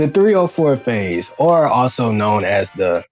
The 304 phase, or also known as the,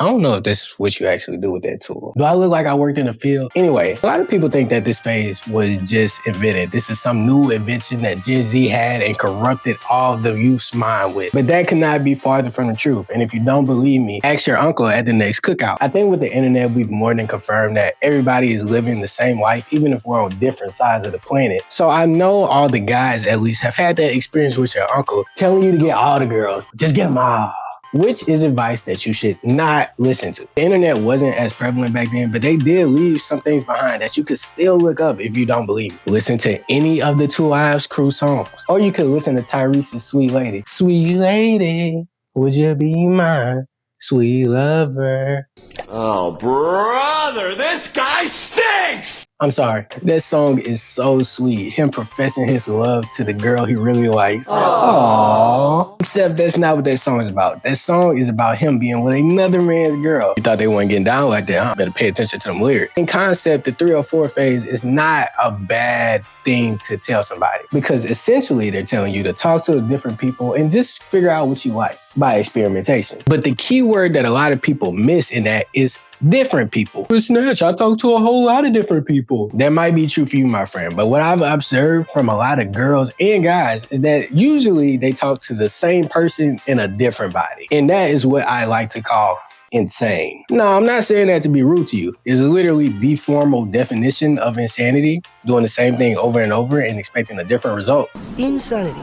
I don't know if this is what you actually do with that tool. Do I look like I worked in the field? Anyway, a lot of people think that this phase was just invented. This is some new invention that Gen Z had and corrupted all the youth's mind with. But that could not be farther from the truth. And if you don't believe me, ask your uncle at the next cookout. I think with the internet, we've more than confirmed that everybody is living the same life, even if we're on different sides of the planet. So I know all the guys at least have had that experience with your uncle telling you to get all the girls. Just get them all. Which is advice that you should not listen to. The internet wasn't as prevalent back then, but they did leave some things behind that you could still look up if you don't believe me. Listen to any of the Two Lives Crew songs. Or you could listen to Tyrese's Sweet Lady. Sweet lady, would you be mine? Sweet lover. Oh, brother, this guy stinks! I'm sorry. That song is so sweet. Him professing his love to the girl he really likes. Aww. Except that's not what that song is about. That song is about him being with another man's girl. You thought they weren't getting down like that, huh? Better pay attention to them lyrics. In concept, the 304 phase is not a bad thing to tell somebody, because essentially they're telling you to talk to different people and just figure out what you like by experimentation. But the key word that a lot of people miss in that is different people. But Snatch, I talk to a whole lot of different people. That might be true for you, my friend, but what I've observed from a lot of girls and guys is that usually they talk to the same person in a different body. And that is what I like to call insane. No, I'm not saying that to be rude to you. It's literally the formal definition of insanity, doing the same thing over and over and expecting a different result. Insanity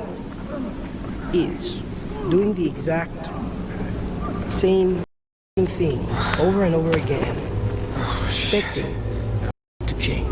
is doing the exact same thing over and over again, expecting to change.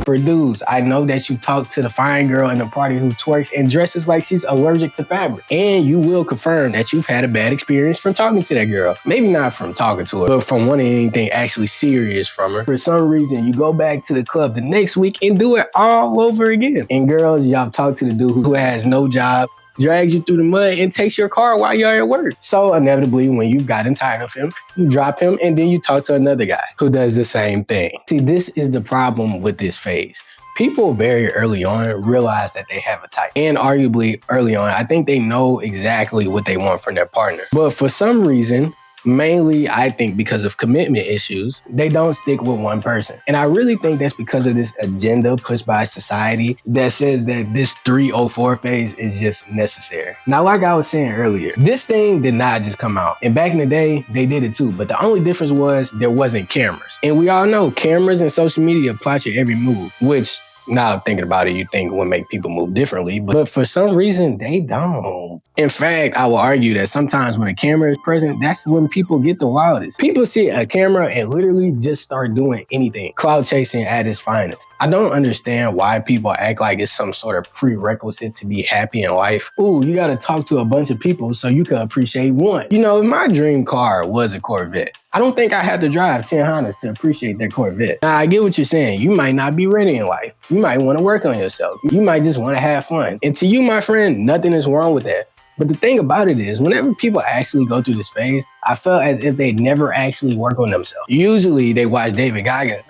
For dudes, I know that you talk to the fine girl in the party who twerks and dresses like she's allergic to fabric. And you will confirm that you've had a bad experience from talking to that girl. Maybe not from talking to her, but from wanting anything actually serious from her. For some reason, you go back to the club the next week and do it all over again. And girls, y'all talk to the dude who has no job, drags you through the mud, and takes your car while you're at work. So inevitably, when you've gotten tired of him, you drop him and then you talk to another guy who does the same thing. See, this is the problem with this phase. People very early on realize that they have a type. And arguably early on, I think they know exactly what they want from their partner. But for some reason, mainly, I think because of commitment issues, they don't stick with one person. And I really think that's because of this agenda pushed by society that says that this 304 phase is just necessary. Now, like I was saying earlier, this thing did not just come out. And back in the day, they did it too. But the only difference was there wasn't cameras. And we all know cameras and social media plot your every move, which now thinking about it, you think would make people move differently, but for some reason, they don't. In fact, I will argue that sometimes when a camera is present, that's when people get the wildest. People see a camera and literally just start doing anything. Cloud chasing at its finest. I don't understand why people act like it's some sort of prerequisite to be happy in life. Ooh, you gotta talk to a bunch of people so you can appreciate one. You know, my dream car was a Corvette. I don't think I had to drive 10 Hondas to appreciate that Corvette. Now, I get what you're saying. You might not be ready in life. You might want to work on yourself. You might just want to have fun. And to you, my friend, nothing is wrong with that. But the thing about it is, whenever people actually go through this phase, I felt as if they never actually work on themselves. Usually, they watch David Goggins.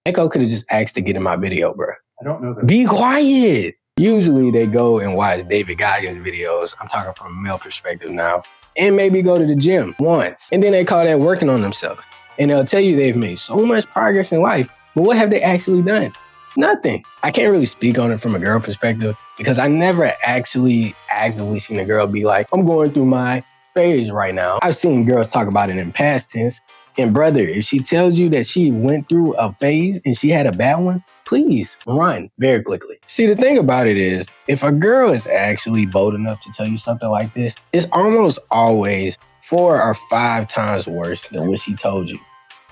Echo could have just asked to get in my video, bro. I don't know that. Be quiet. Usually, they go and watch David Goggins videos. I'm talking from a male perspective now. And maybe go to the gym once. And then they call that working on themselves. And they'll tell you they've made so much progress in life, but what have they actually done? Nothing. I can't really speak on it from a girl perspective because I never actually actively seen a girl be like, I'm going through my phase right now. I've seen girls talk about it in past tense. And brother, if she tells you that she went through a phase and she had a bad one, please run very quickly. See, the thing about it is, if a girl is actually bold enough to tell you something like this, it's almost always 4 or 5 times worse than what she told you.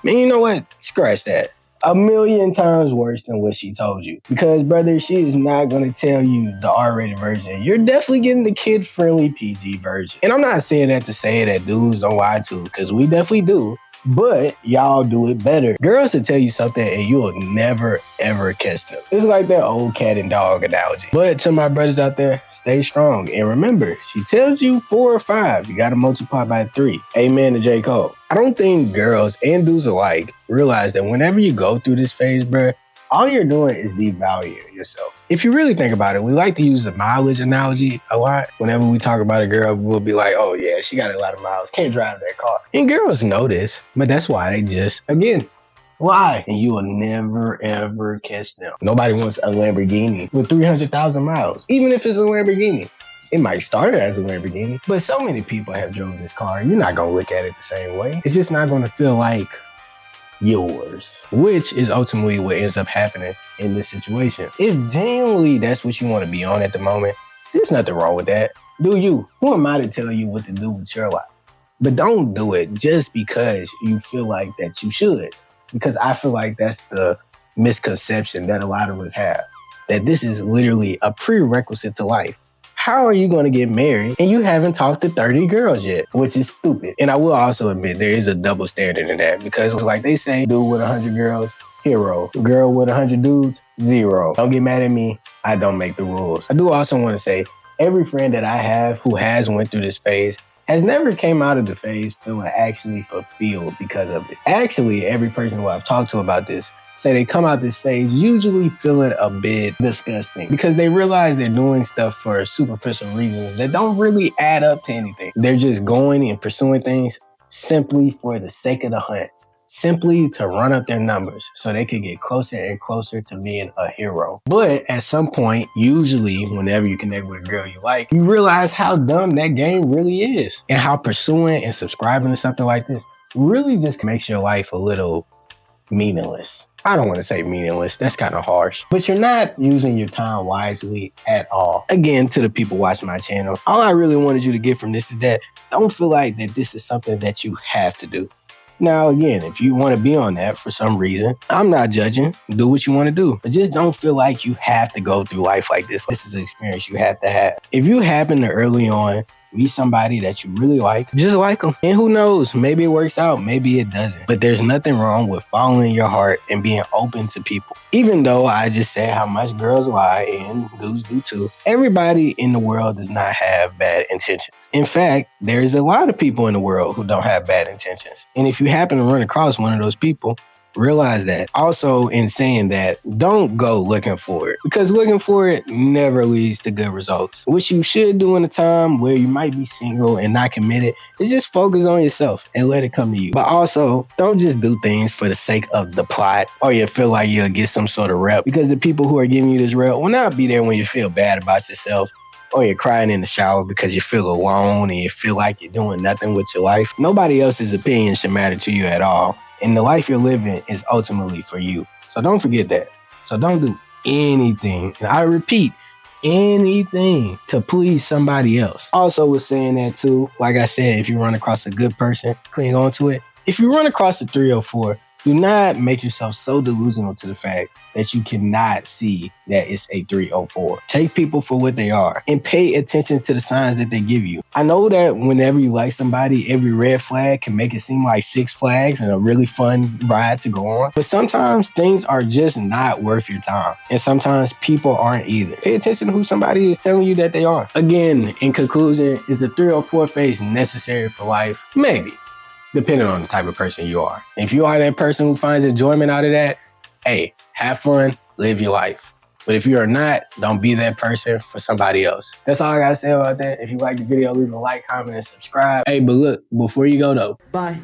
Man, you know what? Scratch that. 1,000,000 times worse than what she told you. Because, brother, she is not going to tell you the R-rated version. You're definitely getting the kid-friendly PG version. And I'm not saying that to say that dudes don't lie too, because we definitely do. But y'all do it better. Girls will tell you something and you'll never, ever catch them. It's like that old cat and dog analogy. But to my brothers out there, stay strong. And remember, she tells you 4 or 5. You got to multiply by 3. Amen to J. Cole. I don't think girls and dudes alike realize that whenever you go through this phase, bruh, all you're doing is devaluing yourself. If you really think about it, we like to use the mileage analogy a lot. Whenever we talk about a girl, we'll be like, oh yeah, she got a lot of miles, can't drive that car. And girls know this, but that's why they just, again, why? And you will never, ever catch them. Nobody wants a Lamborghini with 300,000 miles, even if it's a Lamborghini. It might start as a Lamborghini, but so many people have driven this car. You're not going to look at it the same way. It's just not going to feel like yours, which is ultimately what ends up happening in this situation. If genuinely that's what you want to be on at the moment, there's nothing wrong with that. Do you? Who am I to tell you what to do with your life? But don't do it just because you feel like that you should. Because I feel like that's the misconception that a lot of us have, that this is literally a prerequisite to life. How are you going to get married and you haven't talked to 30 girls yet? Which is stupid. And I will also admit there is a double standard in that, because like they say, dude with 100 girls, hero. Girl with 100 dudes, zero. Don't get mad at me. I don't make the rules. I do also want to say, every friend that I have who has went through this phase has never came out of the phase feeling actually fulfilled because of it. Actually, every person who I've talked to about this say they come out this phase usually feeling a bit disgusting because they realize they're doing stuff for superficial reasons that don't really add up to anything. They're just going and pursuing things simply for the sake of the hunt, simply to run up their numbers so they can get closer and closer to being a hero. But at some point, usually whenever you connect with a girl you like, you realize how dumb that game really is and how pursuing and subscribing to something like this really just makes your life a little meaningless. I don't want to say meaningless. That's kind of harsh. But you're not using your time wisely at all. Again, to the people watching my channel, all I really wanted you to get from this is that don't feel like that this is something that you have to do. Now, again, if you want to be on that for some reason, I'm not judging. Do what you want to do. But just don't feel like you have to go through life like this. This is an experience you have to have. If you happen to early on meet somebody that you really like, just like them. And who knows, maybe it works out, maybe it doesn't. But there's nothing wrong with following your heart and being open to people. Even though I just said how much girls lie and dudes do too, everybody in the world does not have bad intentions. In fact, there's a lot of people in the world who don't have bad intentions. And if you happen to run across one of those people, realize that. Also, in saying that, don't go looking for it, because looking for it never leads to good results. What you should do in a time where you might be single and not committed is just focus on yourself and let it come to you. But also, don't just do things for the sake of the plot or you feel like you'll get some sort of rep, because the people who are giving you this rep will not be there when you feel bad about yourself or you're crying in the shower because you feel alone and you feel like you're doing nothing with your life. Nobody else's opinion should matter to you at all. And the life you're living is ultimately for you. So don't forget that. So don't do anything, and I repeat, anything to please somebody else. Also with saying that too, like I said, if you run across a good person, cling on to it. If you run across a 304, do not make yourself so delusional to the fact that you cannot see that it's a 304. Take people for what they are and pay attention to the signs that they give you. I know that whenever you like somebody, every red flag can make it seem like 6 flags and a really fun ride to go on. But sometimes things are just not worth your time. And sometimes people aren't either. Pay attention to who somebody is telling you that they are. Again, in conclusion, is the 304 phase necessary for life? Maybe, depending on the type of person you are. If you are that person who finds enjoyment out of that, hey, have fun, live your life. But if you are not, don't be that person for somebody else. That's all I gotta say about that. If you like the video, leave a like, comment, and subscribe. Hey, but look, before you go though. Bye.